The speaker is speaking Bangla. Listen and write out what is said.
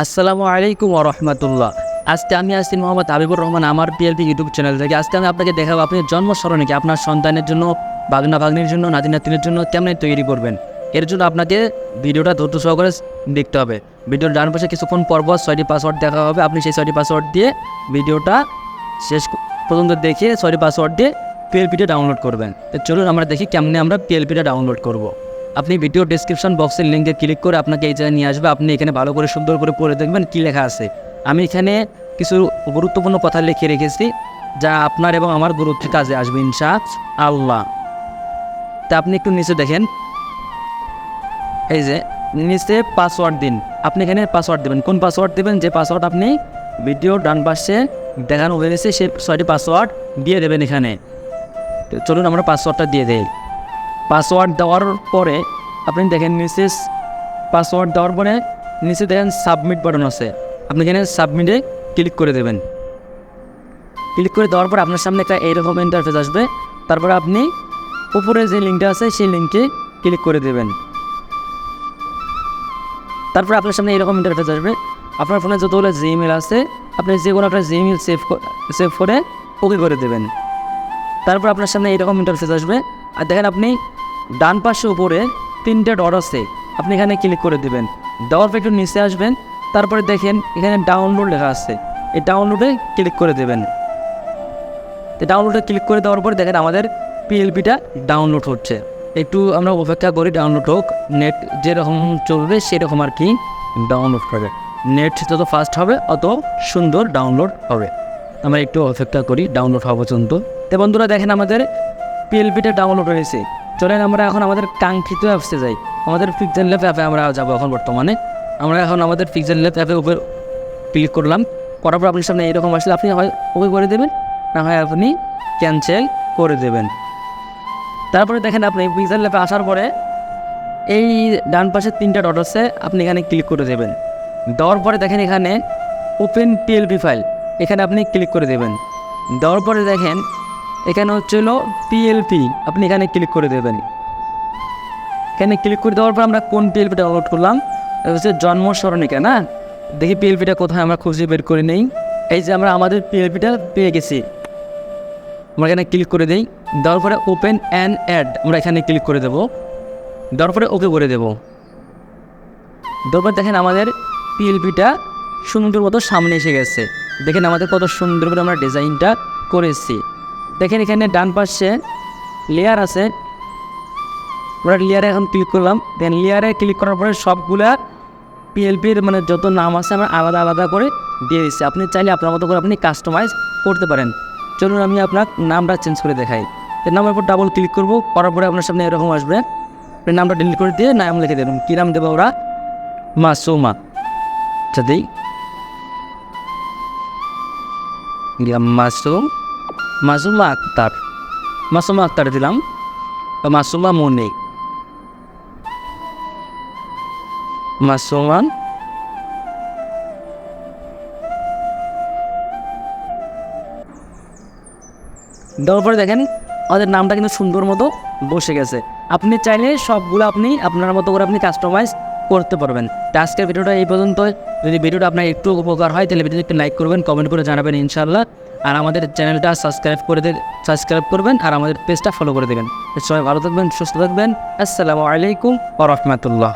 আসসালামু আলাইকুম ওয়া রাহমাতুল্লাহ। আজকে আমি আছি মোহাম্মদ হাবিবুর রহমান, আমার পিএলপি ইউটিউব চ্যানেল থেকে। আজকে আমি আপনাকে দেখাবো আপনি জন্ম স্মরণীকে আপনার সন্তানের জন্য, বাগনা ভাগ্নির জন্য, নাতি নাতনির জন্য কেমন তৈরি করবেন। এর জন্য আপনাকে ভিডিওটা ধৈর্য সহকারে দেখতে হবে। ভিডিওর ডান পাশে কিছুক্ষণ পরপর 6টি পাসওয়ার্ড দেখা হবে। আপনি সেই 6টি পাসওয়ার্ড দিয়ে ভিডিওটা শেষ পর্যন্ত দেখে 6টি পাসওয়ার্ড দিয়ে পিএলপিটা ডাউনলোড করবেন। তো চলুন আমরা দেখি কেমনে আমরা পিএলপিটা ডাউনলোড করব। আপনি ভিডিও ডেসক্রিপশন বক্সের লিঙ্কে ক্লিক করে আপনাকে এই জায়গায় নিয়ে আসবে। আপনি এখানে ভালো করে সুন্দর করে পড়ে দেখবেন কী লেখা আছে। আমি এখানে কিছু গুরুত্বপূর্ণ কথা লিখে রেখেছি যা আপনার এবং আমার গুরুত্বের কাজে আসবে ইনশাআল্লাহ। তা আপনি একটু নিচে দেখেন, এই যে নিচে পাসওয়ার্ড দিন। আপনি এখানে পাসওয়ার্ড দেবেন। কোন পাসওয়ার্ড দেবেন? যে পাসওয়ার্ড আপনি ভিডিও ডান পাশে দেখানো হয়েছে সেই 6টি পাসওয়ার্ড দিয়ে দেবেন এখানে। তো চলুন আমরা পাসওয়ার্ডটা দিয়ে দেই। পাসওয়ার্ড দেওয়ার পরে আপনি দেখেন নিচে পাসওয়ার্ড দেওয়ার পরে নিচে দেখেন সাবমিট বাটন আছে। আপনি এখানে সাবমিটে ক্লিক করে দেবেন। ক্লিক করে দেওয়ার পর আপনার সামনে একটা এইরকম ইন্টারফেস আসবে। তারপরে আপনি উপরে যে লিঙ্কটা আছে সেই লিঙ্কে ক্লিক করে দেবেন। তারপরে আপনার সামনে এইরকম ইন্টারফেস আসবে। আপনার ফোনে যতগুলো জিমেল আছে আপনি যে কোনো একটা জিমেল সেভ করে ওকে করে দেবেন। তারপর আপনার সামনে এইরকম ইন্টারফেস আসবে। আর দেখেন আপনি ডান পাশে উপরে 3টে ডট আছে, আপনি এখানে ক্লিক করে দেবেন। দেওয়ার পর একটু নিচে আসবেন। তারপরে দেখেন এখানে ডাউনলোড লেখা আছে, এই ডাউনলোডে ক্লিক করে দেবেন। তো ডাউনলোডে ক্লিক করে দেওয়ার পর দেখেন আমাদের পিএলপিটা ডাউনলোড হচ্ছে। একটু আমরা অপেক্ষা করি ডাউনলোড হোক। নেট যেরকম চলবে সেরকম আর কি ডাউনলোড হবে। নেট যত ফাস্ট হবে অত সুন্দর ডাউনলোড হবে। আমরা একটু অপেক্ষা করি ডাউনলোড হওয়া পর্যন্ত। তো বন্ধুরা দেখেন আমাদের পিএলপিটা ডাউনলোড হয়েছে। চলেন আমরা এখন আমাদের কাঙ্ক্ষিত অ্যাপসে যাই। আমাদের পিক্সেল ল্যাব অ্যাপে আমরা যাবো এখন বর্তমানে। আমরা এখন আমাদের পিক্সেল ল্যাব অ্যাপের উপর ক্লিক করলাম। করার পর আপনার সামনে এরকম আসলে আপনি হয় ওকে করে দেবেন, না হয় আপনি ক্যান্সেল করে দেবেন। তারপরে দেখেন আপনি পিক্সেল ল্যাবে আসার পরে এই ডান পাশে 3টে ডট আছে, আপনি এখানে ক্লিক করে দেবেন। দেওয়ার পরে দেখেন এখানে ওপেন পিএলপি ফাইল, এখানে আপনি ক্লিক করে দেবেন। দেওয়ার পরে দেখেন এখানে হচ্ছিল পিএলপি, আপনি এখানে ক্লিক করে দেবেন। এখানে ক্লিক করে দেওয়ার পর আমরা কোন পিএলপিটা ডাউনলোড করলাম, এটা হচ্ছে জন্ম স্মরণিকা। না দেখি পিএলপিটা কোথায় আমরা খুঁজে বের করে নেই। এই যে আমরা আমাদের পিএলপিটা পেয়ে গেছি, আমরা এখানে ক্লিক করে দিই। দেওয়ার পরে ওপেন অ্যান্ড অ্যাড আমরা এখানে ক্লিক করে দেবো। দেওয়ার পরে ওকে করে দেবো। দেওয়ার পর দেখেন আমাদের পিএলপিটা সুন্দর মতো সামনে এসে গেছে। দেখেন আমাদের কত সুন্দর করে আমরা ডিজাইনটা করেছি। দেখেন এখানে ডান পাশে লেয়ার আছে, আমরা লেয়ারে এখন ক্লিক করলাম। দেন লেয়ারে ক্লিক করার পরে সবগুলা পিএলপির মানে যত নাম আছে আমরা আলাদা আলাদা করে দিয়ে দিচ্ছি। আপনি চাইলে আপনার মতো করে আপনি কাস্টমাইজ করতে পারেন। চলুন আমি আপনার নামটা চেঞ্জ করে দেখাই। এর নামের উপর ডাবল ক্লিক করবো, করার পরে আপনার সামনে এরকম আসবে। আপনি নামটা ডিলিট করে দিয়ে নাম লিখে দেবেন। কী নাম দেবো ওরা? মাসুমা। আচ্ছা দিই মাসুমা আক্তার। মাসুমা আক্তার দিলাম। মাসুমা মনি, মাসুমান দেওয়ার পরে দেখেন আমাদের নামটা কিন্তু সুন্দর মতো বসে গেছে। আপনি চাইলে সবগুলো আপনি আপনার মতো করে আপনি কাস্টমাইজ করতে পারবেন। আজকের ভিডিওটা এই পর্যন্ত। যদি ভিডিওটা আপনার একটু উপকার হয় তাহলে ভিডিওটা একটু লাইক করবেন, কমেন্ট করে জানাবেন ইনশাআল্লাহ। আর আমাদের চ্যানেলটা সাবস্ক্রাইব করবেন আর আমাদের পেজটা ফলো করে দেবেন। সবাই ভালো থাকবেন, সুস্থ থাকবেন। আসসালামু আলাইকুম ওয়া রাহমাতুল্লাহ।